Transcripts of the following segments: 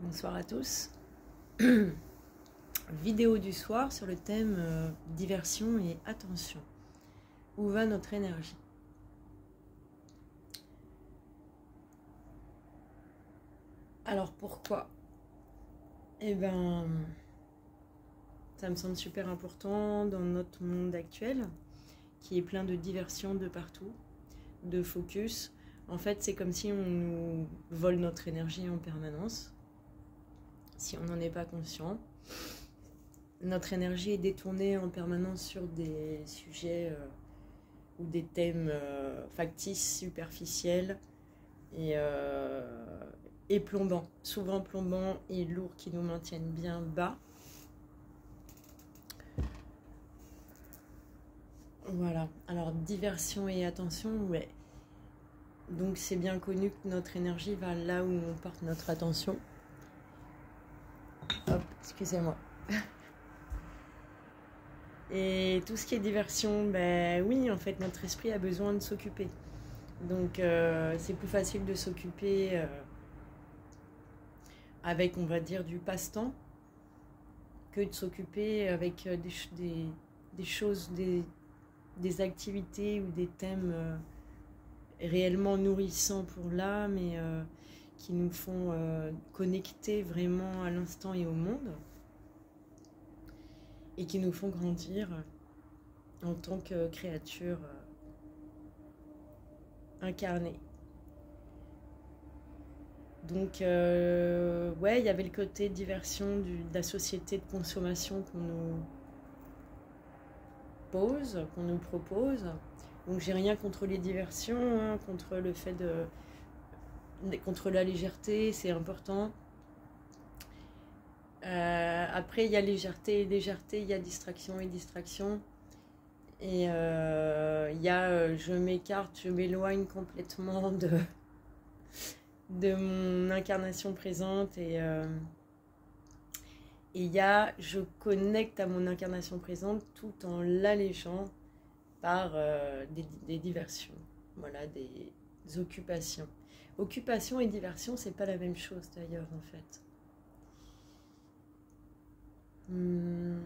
Bonsoir à tous. Vidéo du soir sur le thème diversion et attention. Où va notre énergie? Alors pourquoi? Eh ben, ça me semble super important dans notre monde actuel, qui est plein de diversion de partout, de focus. En fait, c'est comme si on nous vole notre énergie en permanence. Si on n'en est pas conscient, notre énergie est détournée en permanence sur des sujets ou des thèmes factices, superficiels et plombants, souvent plombants et lourds, qui nous maintiennent bien bas. Voilà, alors diversion et attention, ouais. Donc c'est bien connu que notre énergie va là où on porte notre attention. Hop, excusez-moi. Et tout ce qui est diversion, ben oui, en fait, notre esprit a besoin de s'occuper. Donc c'est plus facile de s'occuper avec, on va dire, du passe-temps que de s'occuper avec des choses, des activités ou des thèmes réellement nourrissants pour l'âme et qui nous font connecter vraiment à l'instant et au monde et qui nous font grandir en tant que créatures incarnées. Donc, ouais, il y avait le côté diversion de la société de consommation qu'on nous pose, qu'on nous propose. Donc, j'ai rien contre les diversions, hein, contre le fait contre la légèreté, c'est important. Après, il y a légèreté et légèreté, il y a distraction et distraction. Et il y a je m'écarte, je m'éloigne complètement de mon incarnation présente et il y a je connecte à mon incarnation présente tout en l'allégeant par des diversions, voilà, des occupations. Occupation et diversion, c'est pas la même chose d'ailleurs en fait.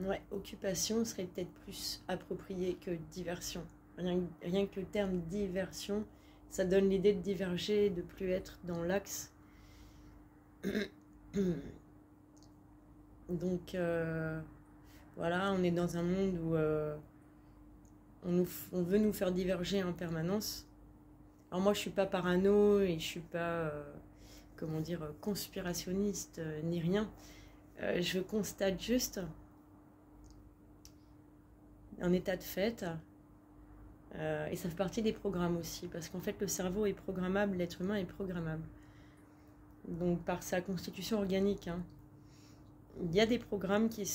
Ouais, occupation serait peut-être plus approprié que diversion. Rien que le terme diversion, ça donne l'idée de diverger, de plus être dans l'axe. Donc voilà, on est dans un monde où on veut nous faire diverger en permanence. Alors moi, je suis pas parano et je suis pas, comment dire, conspirationniste ni rien. Je constate juste un état de fait et ça fait partie des programmes aussi, parce qu'en fait le cerveau est programmable, l'être humain est programmable, donc par sa constitution organique, hein. Il y a des programmes qui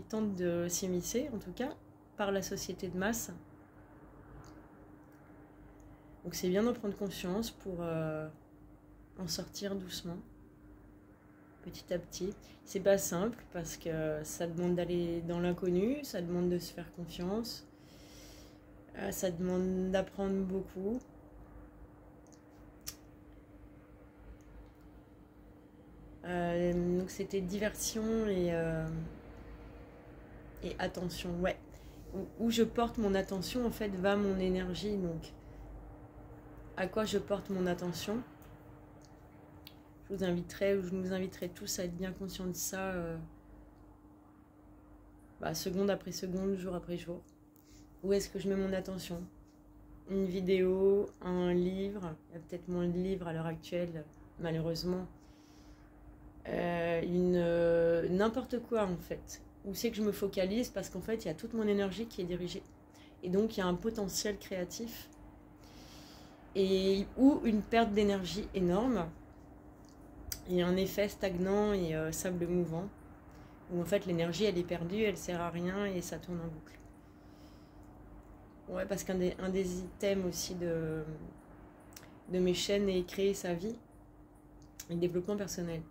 tentent de s'immiscer, en tout cas par la société de masse. Donc c'est bien d'en prendre conscience pour en sortir doucement, petit à petit. C'est pas simple parce que ça demande d'aller dans l'inconnu, ça demande de se faire confiance, ça demande d'apprendre beaucoup. Donc c'était diversion et attention, ouais. Où je porte mon attention, en fait, va mon énergie. Donc à quoi je porte mon attention? Je nous inviterai tous à être bien conscients de ça, seconde après seconde, jour après jour. Où est-ce que je mets mon attention? Une vidéo, un livre, il y a peut-être moins de livres à l'heure actuelle, malheureusement. N'importe quoi en fait. Où c'est que je me focalise, parce qu'en fait il y a toute mon énergie qui est dirigée. Et donc il y a un potentiel créatif. Ou une perte d'énergie énorme. Et un effet stagnant et sable mouvant. Où en fait l'énergie elle est perdue, elle sert à rien et ça tourne en boucle. Ouais, parce qu'un des items aussi de mes chaînes est créer sa vie et développement personnel.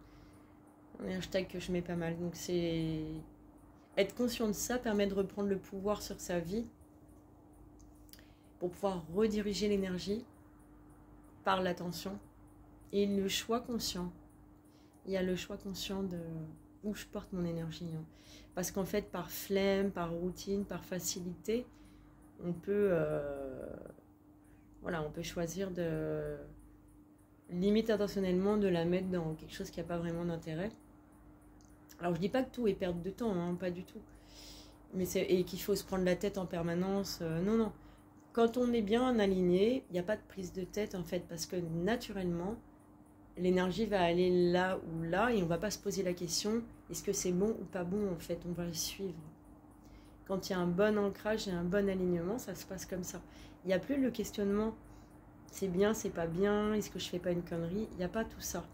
Un hashtag que je mets pas mal. Donc c'est être conscient de ça permet de reprendre le pouvoir sur sa vie pour pouvoir rediriger l'énergie par l'attention et le choix conscient. Il y a le choix conscient de où je porte mon énergie. Hein. Parce qu'en fait, par flemme, par routine, par facilité, on peut, voilà, on peut choisir de, limite intentionnellement, de la mettre dans quelque chose qui n'a pas vraiment d'intérêt. Alors je dis pas que tout est perte de temps, hein, pas du tout. Mais et qu'il faut se prendre la tête en permanence. Non, non. Quand on est bien aligné, il n'y a pas de prise de tête en fait, parce que naturellement, l'énergie va aller là ou là et on ne va pas se poser la question, est-ce que c'est bon ou pas bon en fait, on va le suivre. Quand il y a un bon ancrage et un bon alignement, ça se passe comme ça. Il n'y a plus le questionnement, c'est bien, c'est pas bien, est-ce que je fais pas une connerie, il n'y a pas tout ça.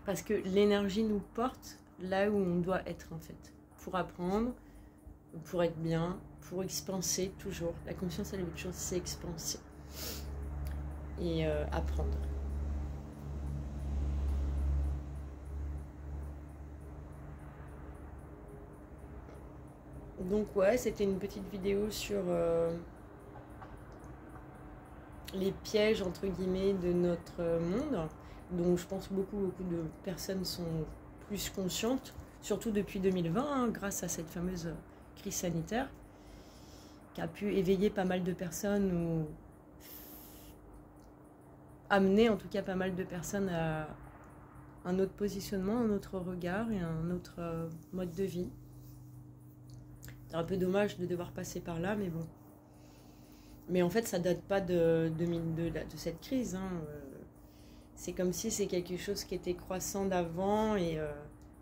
Parce que l'énergie nous porte là où on doit être en fait, pour apprendre, pour être bien, pour expanser toujours. La conscience, elle est autre chose, c'est expanser et apprendre. Donc ouais, c'était une petite vidéo sur les pièges entre guillemets de notre monde, dont je pense beaucoup de personnes sont plus conscientes, surtout depuis 2020, hein, grâce à cette fameuse crise sanitaire, qui a pu éveiller pas mal de personnes ou amener en tout cas pas mal de personnes à un autre positionnement, un autre regard et un autre mode de vie. C'est un peu dommage de devoir passer par là, mais bon. Mais en fait, ça date pas de cette crise. Hein. C'est comme si c'est quelque chose qui était croissant d'avant. Et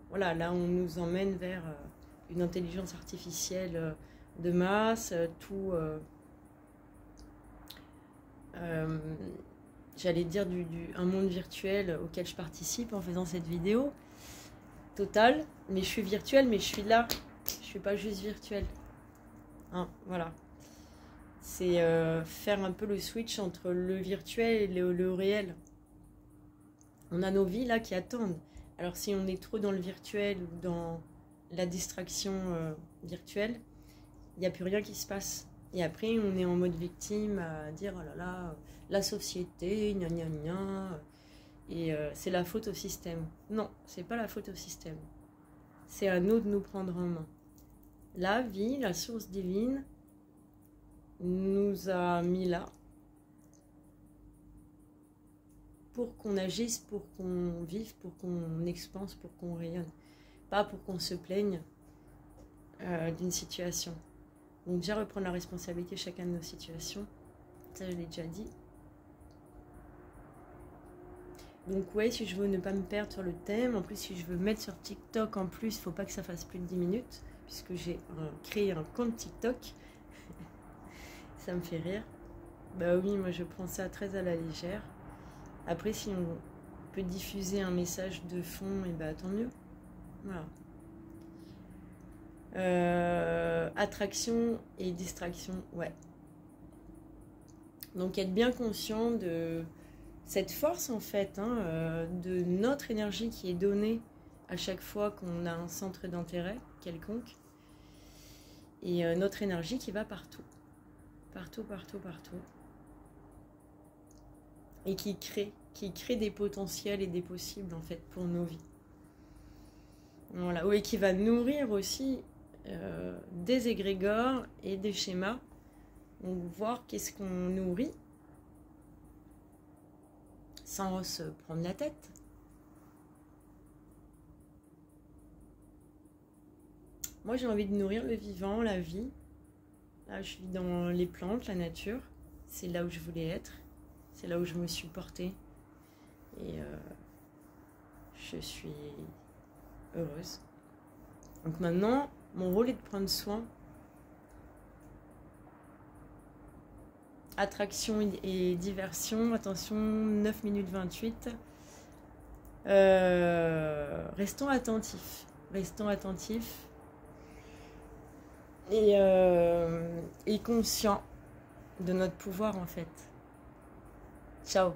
voilà, là, on nous emmène vers une intelligence artificielle de masse, tout... j'allais dire un monde virtuel auquel je participe en faisant cette vidéo. Total. Mais je suis virtuelle, mais je suis là. Je suis pas juste virtuelle. Hein, voilà. C'est faire un peu le switch entre le virtuel et le réel. On a nos vies là qui attendent. Alors si on est trop dans le virtuel ou dans la distraction virtuelle, il n'y a plus rien qui se passe. Et après on est en mode victime à dire oh là là, la société, gna gna gna, et c'est la faute au système. Non, c'est pas la faute au système. C'est à nous de nous prendre en main. La vie, la source divine, nous a mis là pour qu'on agisse, pour qu'on vive, pour qu'on expanse, pour qu'on rayonne. Pas pour qu'on se plaigne d'une situation. Donc déjà reprendre la responsabilité de chacun de nos situations. Ça, je l'ai déjà dit. Donc ouais, si je veux ne pas me perdre sur le thème, en plus si je veux mettre sur TikTok en plus, il ne faut pas que ça fasse plus de 10 minutes, puisque j'ai créé un compte TikTok. Ça me fait rire. Bah oui, moi je prends ça très à la légère. Après, si on peut diffuser un message de fond, et bah tant mieux. Voilà. Attraction et distraction, ouais. Donc être bien conscient de cette force en fait, hein, de notre énergie qui est donnée à chaque fois qu'on a un centre d'intérêt quelconque. Et notre énergie qui va partout. Partout, partout, partout. Et qui crée des potentiels et des possibles en fait pour nos vies. Voilà, et qui va nourrir aussi des égrégores et des schémas. Donc voir qu'est-ce qu'on nourrit sans se prendre la tête. Moi j'ai envie de nourrir le vivant, la vie. Là je suis dans les plantes, la nature. C'est là où je voulais être. C'est là où je me suis portée. Et je suis heureuse. Donc maintenant, mon rôle est de prendre soin. Attraction et diversion. Attention, 9 minutes 28. Restons attentifs. Restons attentifs. Et conscients de notre pouvoir en fait. Ciao.